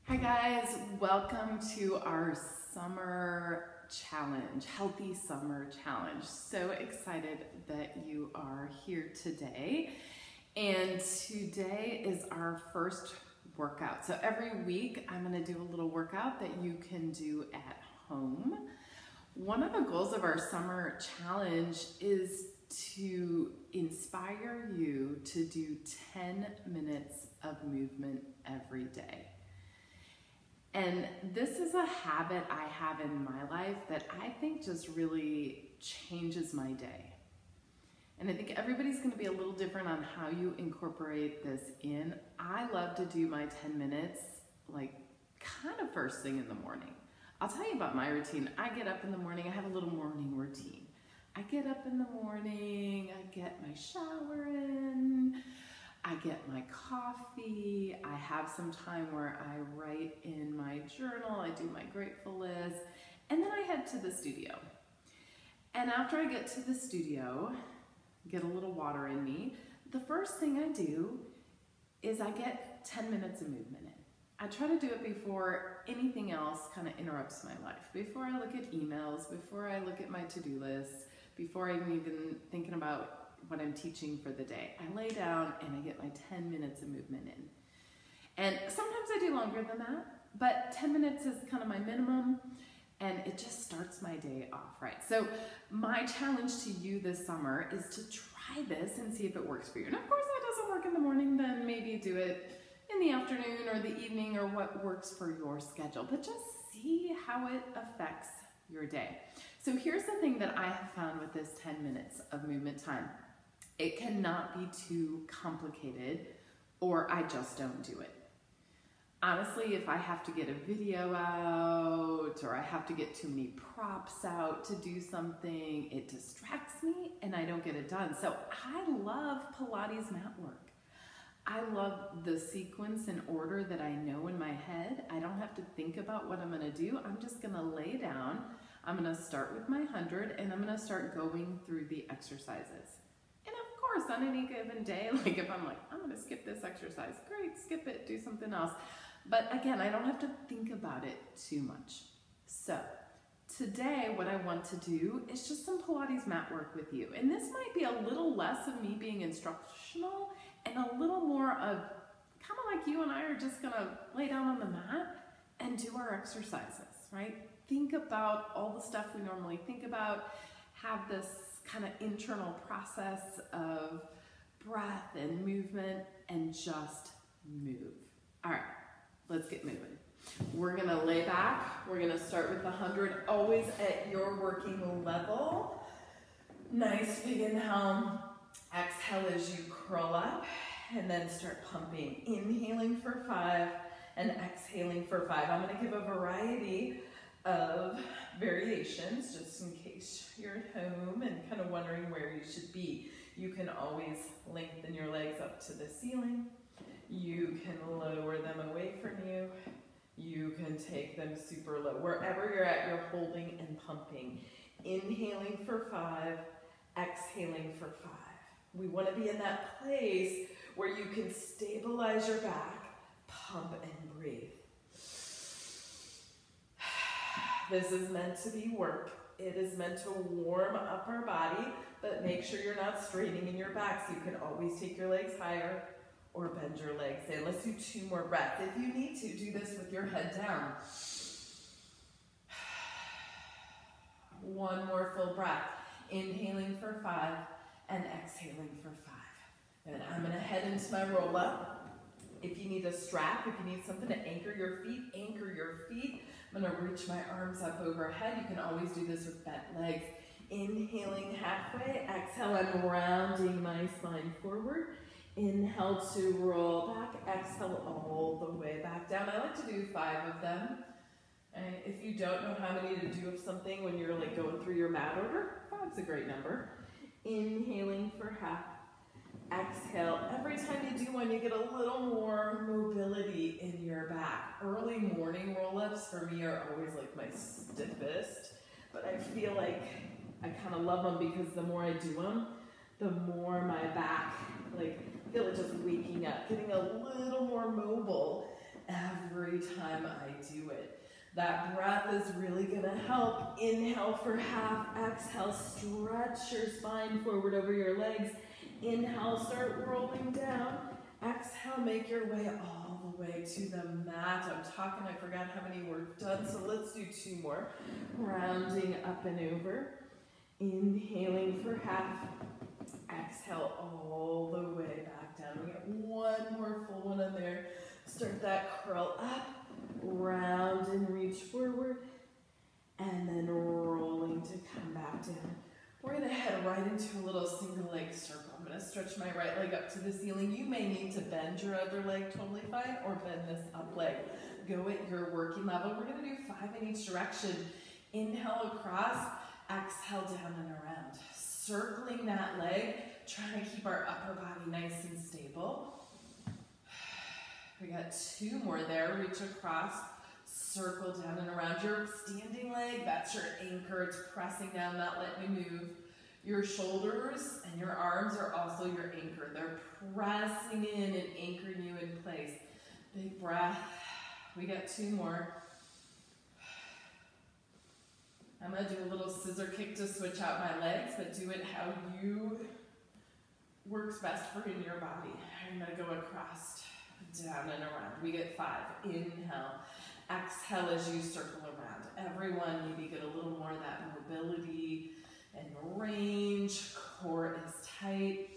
Hi guys, welcome to our summer challenge, healthy summer challenge. So excited that you are here today. And today is our first workout. So every week I'm going to do a little workout that you can do at home. One of the goals of our summer challenge is to inspire you to do 10 minutes of movement every day. And this is a habit I have in my life that I think just really changes my day. And I think everybody's going to be a little different on how you incorporate this in. I love to do my 10 minutes like kind of first thing in the morning. I'll tell you about my routine. I get up in the morning, I have a little morning routine. I get up in the morning, I get my shower in, I get my coffee, I have some time where I write in my journal, I do my grateful list, and then I head to the studio. And after I get to the studio, get a little water in me, the first thing I do is I get 10 minutes of movement in. I try to do it before anything else kind of interrupts my life. Before I look at emails, before I look at my to-do list, before I'm even thinking about what I'm teaching for the day. I lay down and I get my 10 minutes of movement in. And sometimes I do longer than that, but 10 minutes is kind of my minimum and it just starts my day off, right? So my challenge to you this summer is to try this and see if it works for you. And of course, if it doesn't work in the morning, then maybe do it in the afternoon or the evening or what works for your schedule, but just see how it affects your day. So here's the thing that I have found with this 10 minutes of movement time. It cannot be too complicated or I just don't do it. Honestly, if I have to get a video out or I have to get too many props out to do something, it distracts me and I don't get it done. So I love Pilates mat work. I love the sequence and order that I know in my head. I don't have to think about what I'm gonna do. I'm just gonna lay down. I'm gonna start with my 100 and I'm gonna start going through the exercises. Of course, on any given day, like if I'm like, I'm gonna skip this exercise, great, skip it, do something else. But again, I don't have to think about it too much. So today, what I want to do is just some Pilates mat work with you. And this might be a little less of me being instructional and a little more of kind of like you and I are just gonna lay down on the mat and do our exercises, right? Think about all the stuff we normally think about, have this kind of internal process of breath and movement and just move. All right, let's get moving. We're gonna lay back. We're gonna start with the 100, always at your working level. Nice big inhale. Exhale as you curl up and then start pumping. Inhaling for 5 and exhaling for 5. I'm gonna give a variety of variations just in case you're at home and kind of wondering where you should be. You can always lengthen your legs up to the ceiling. You can lower them away from you. You can take them super low. Wherever you're at, you're holding and pumping. Inhaling for 5, exhaling for 5. We want to be in that place where you can stabilize your back, pump and breathe. This is meant to be work. It is meant to warm up our body, but make sure you're not straining in your back. So you can always take your legs higher or bend your legs in. Let's do 2 more breaths. If you need to, do this with your head down. 1 more full breath. Inhaling for 5 and exhaling for 5. And I'm gonna head into my roll up. If you need a strap, if you need something to anchor your feet, anchor your feet. I'm gonna reach my arms up overhead. You can always do this with bent legs. Inhaling halfway, exhale, I'm rounding my spine forward. Inhale to roll back, exhale all the way back down. I like to do 5 of them. And if you don't know how many to do of something when you're like going through your mat order, 5's a great number. Inhaling for half. Exhale. Every time you do one, you get a little more mobility in your back. Early morning roll-ups for me are always like my stiffest, but I feel like I kind of love them because the more I do them, the more my back, like, I feel like just waking up, getting a little more mobile every every time I do it. That breath is really gonna help. Inhale for half, exhale, stretch your spine forward over your legs. Inhale, start rolling down. Exhale, make your way all the way to the mat. I'm talking, I forgot how many we're done, so let's do 2 more. Rounding up and over. Inhaling for half. Exhale all the way back down. We get 1 more full one in there. Start that curl up, round and reach forward, and then rolling to come back down. We're gonna head right into a little single leg circle. I'm gonna stretch my right leg up to the ceiling. You may need to bend your other leg, totally fine, or bend this up leg. Go at your working level. We're gonna do 5 in each direction. Inhale across, exhale down and around. Circling that leg, trying to keep our upper body nice and stable. We got 2 more there. Reach across, circle down and around. Your standing leg, that's your anchor. It's pressing down, not letting you move. Your shoulders and your arms are also your anchor. They're pressing in and anchoring you in place. Big breath. We got 2 more. I'm going to do a little scissor kick to switch out my legs, but do it how you works best for in your body. I'm going to go across, down and around. We get 5. Inhale. Exhale as you circle around. Everyone, maybe get a little more of that mobility and range. Core is tight.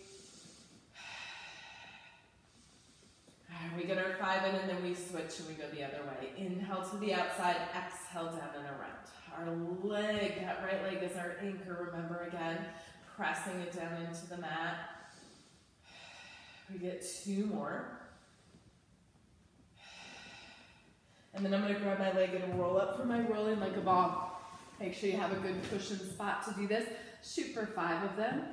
We get our 5 in and then we switch and we go the other way. Inhale to the outside, exhale down and around. Our leg, that right leg is our anchor, remember again, pressing it down into the mat. We get 2 more. And then I'm going to grab my leg and roll up for my rolling like a ball. Make sure you have a good cushion spot to do this. Shoot for 5 of them.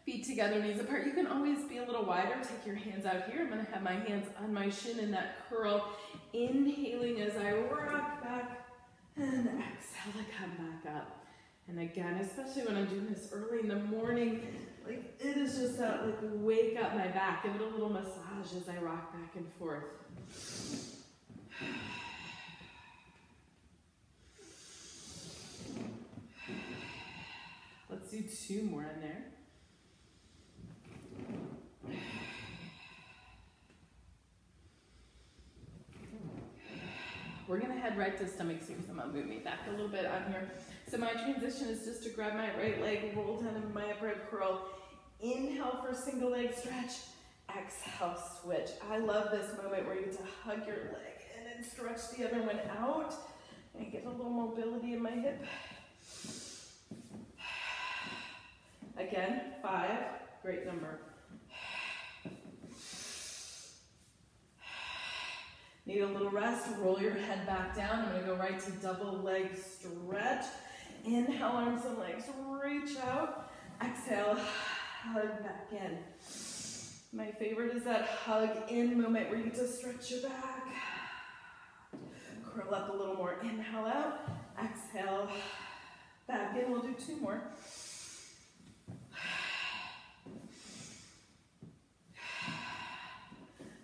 Feet together, knees apart. You can always be a little wider. Take your hands out here. I'm going to have my hands on my shin in that curl. Inhaling as I rock back and exhale to come back up. And again, especially when I'm doing this early in the morning, like it is just that like wake up my back. Give it a little massage as I rock back and forth. Let's do 2 more in there. We're going to head right to stomach series. I'm going to move me back a little bit on here. So my transition is just to grab my right leg, roll down into my upright curl. Inhale for single leg stretch. Exhale, switch. I love this moment where you get to hug your leg and then stretch the other one out and get a little mobility in my hip. Again, 5. Great number. Need a little rest, roll your head back down. I'm going to go right to double leg stretch. Inhale, arms and legs, reach out. Exhale, hug back in. My favorite is that hug in moment where you get to stretch your back. Curl up a little more. Inhale out, exhale, back in. We'll do 2 more.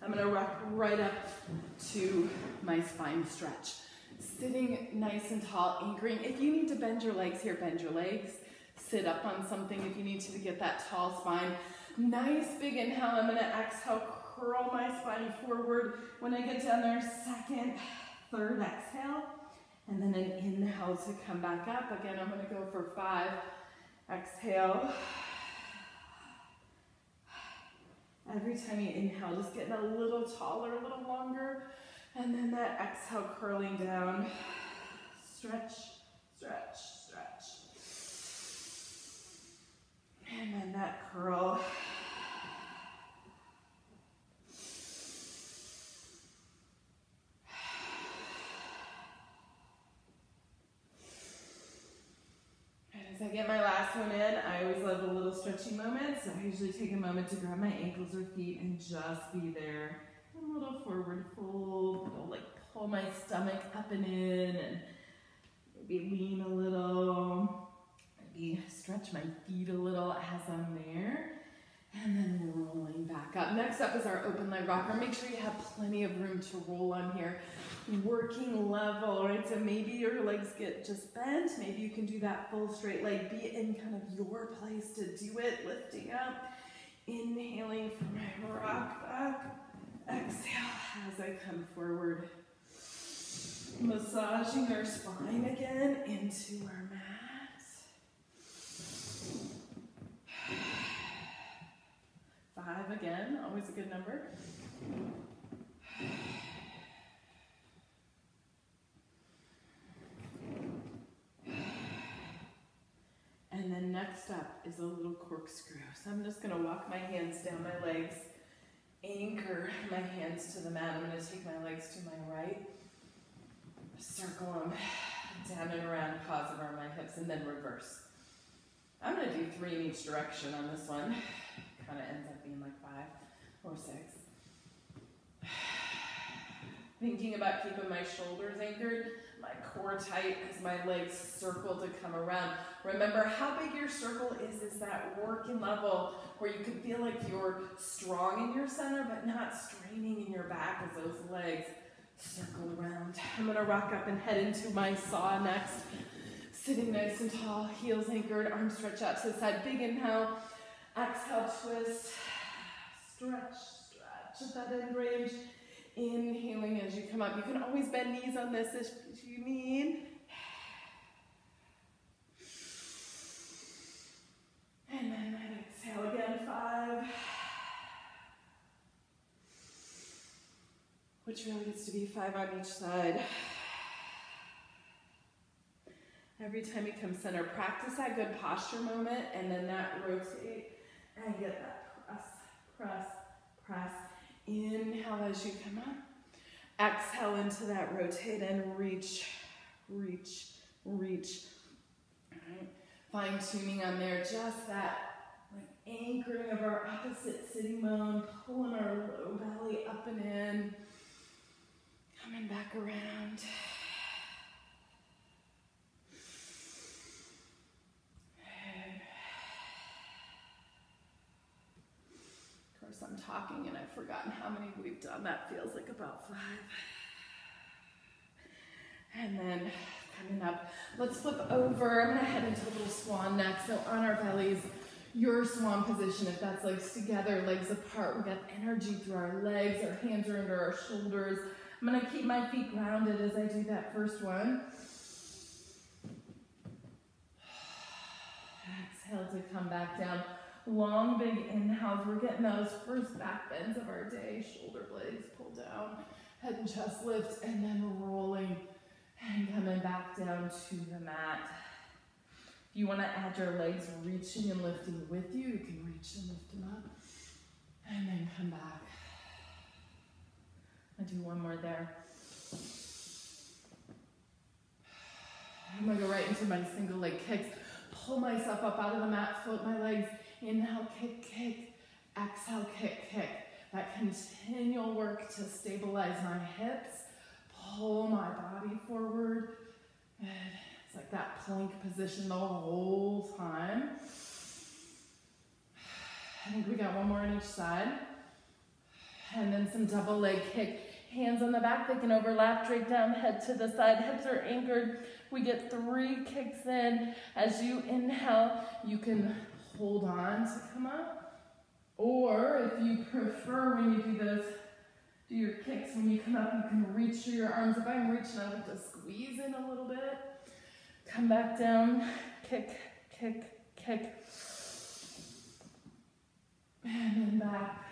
I'm going to rock right up to my spine stretch. Sitting nice and tall, anchoring. If you need to bend your legs here, bend your legs. Sit up on something if you need to get that tall spine. Nice big inhale. I'm going to exhale, curl my spine forward. When I get down there, 2nd, 3rd exhale. And then an inhale to come back up. Again, I'm going to go for 5. Exhale. Every time you inhale, just getting a little taller, a little longer. And then that exhale, curling down. Stretch, stretch, stretch. And then that curl. As I get my last one in, I always love a little stretching moment, so I usually take a moment to grab my ankles or feet and just be there. A little forward fold, I'll like pull my stomach up and in, and maybe lean a little, maybe stretch my feet a little as I'm there. And then rolling back up. Next up is our open leg rocker. Make sure you have plenty of room to roll on here. Working level, right? So maybe your legs get just bent. Maybe you can do that full straight leg. Be in kind of your place to do it. Lifting up. Inhaling for my rock back. Exhale as I come forward. Massaging our spine again into our mat. 5 again, always a good number. And then next up is a little corkscrew. So I'm just gonna walk my hands down my legs, anchor my hands to the mat. I'm gonna take my legs to my right, circle them down and around, pause around my hips, and then reverse. I'm gonna do 3 in each direction on this one. Kind of ends up being like 5 or 6. Thinking about keeping my shoulders anchored, my core tight as my legs circle to come around. Remember how big your circle is that working level where you can feel like you're strong in your center but not straining in your back as those legs circle around. I'm gonna rock up and head into my saw next. Sitting nice and tall, heels anchored, arms stretch out to the side. Big inhale. Exhale, twist, stretch, stretch at that end range. Inhaling as you come up. You can always bend knees on this if you need. And then exhale again, 5. Which really gets to be 5 on each side. Every time you come center, practice that good posture moment and then that rotate. And get that press, press, press. Inhale as you come up. Exhale into that rotate and reach, reach, reach. All right. Fine tuning on there. Just that like anchoring of our opposite sitting bone, pulling our low belly up and in. Coming back around. I'm talking and I've forgotten how many we've done. That feels like about 5. And then coming up, let's flip over. I'm gonna head into a little swan next. So on our bellies, your swan position, if that's legs together, legs apart, we got energy through our legs, our hands are under our shoulders. I'm gonna keep my feet grounded as I do that first one. Exhale to come back down. Long, big inhales. We're getting those first back bends of our day. Shoulder blades pull down. Head and chest lift. And then rolling and coming back down to the mat. If you want to add your legs reaching and lifting with you, you can reach and lift them up. And then come back. I'll do one more there. I'm going to go right into my single leg kicks. Pull myself up out of the mat, float my legs. Inhale, kick, kick. Exhale, kick, kick. That continual work to stabilize my hips. Pull my body forward. Good. It's like that plank position the whole time. I think we got one more on each side. And then some double leg kick. Hands on the back, they can overlap, drape down, head to the side. Hips are anchored. We get 3 kicks in. As you inhale, you can hold on to come up. Or if you prefer when you do this, do your kicks when you come up, you can reach through your arms. If I'm reaching, I like to squeeze in a little bit. Come back down, kick, kick, kick. And then back.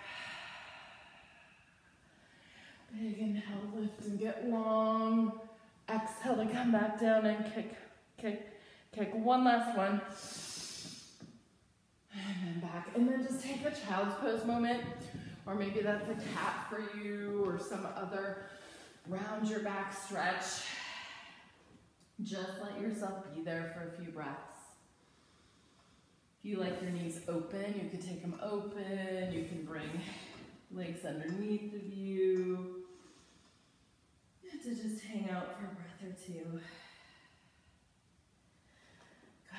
Big inhale, lift and get long. Exhale to come back down and kick, kick, kick. One last one. And then back. And then just take a child's pose moment. Or maybe that's a cat for you or some other round your back stretch. Just let yourself be there for a few breaths. If you like your knees open, you can take them open. You can bring legs underneath of you. To just hang out for a breath or two.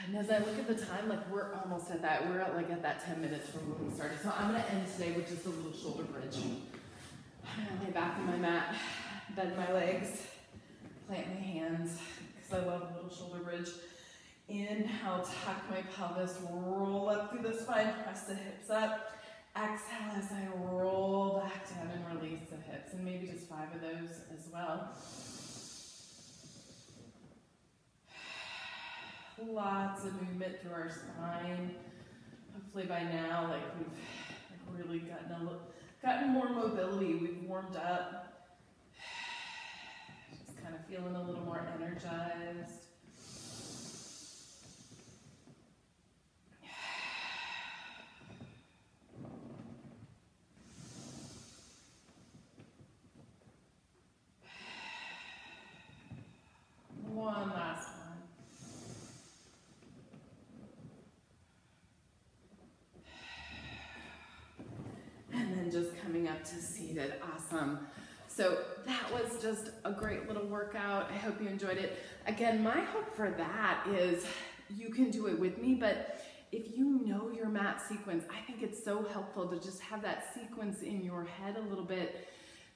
And as I look at the time, like we're almost at that. We're at that 10 minutes from when we started. So I'm gonna end today with just a little shoulder bridge. I'm gonna lay back on my mat, bend my legs, plant my hands, because I love a little shoulder bridge. Inhale, tuck my pelvis, roll up through the spine, press the hips up. Exhale as I roll back down and release the hips, and maybe just 5 of those as well. Lots of movement through our spine. Hopefully by now, like we've really gotten more mobility. We've warmed up. Just kind of feeling a little more energized. One last one. And then just coming up to seated. Awesome. So that was just a great little workout. I hope you enjoyed it. Again, my hope for that is you can do it with me, but if you know your mat sequence, I think it's so helpful to just have that sequence in your head a little bit,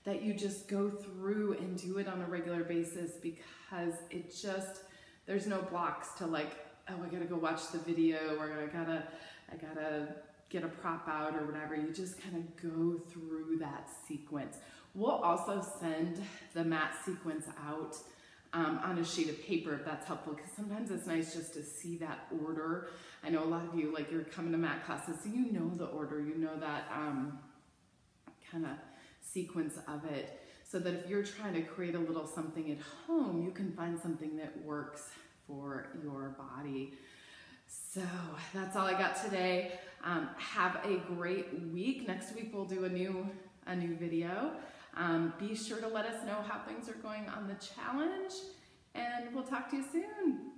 that you just go through and do it on a regular basis, because it just, there's no blocks to like, oh, I gotta go watch the video, or I gotta get a prop out or whatever. You just kind of go through that sequence. We'll also send the mat sequence out on a sheet of paper if that's helpful, because sometimes it's nice just to see that order. I know a lot of you, like, you're coming to mat classes, so you know the order, you know that kind of sequence of it, so that if you're trying to create a little something at home, you can find something that works for your body. So that's all I got today. Have a great week. Next week we'll do a new video. Be sure to let us know how things are going on the challenge, and we'll talk to you soon.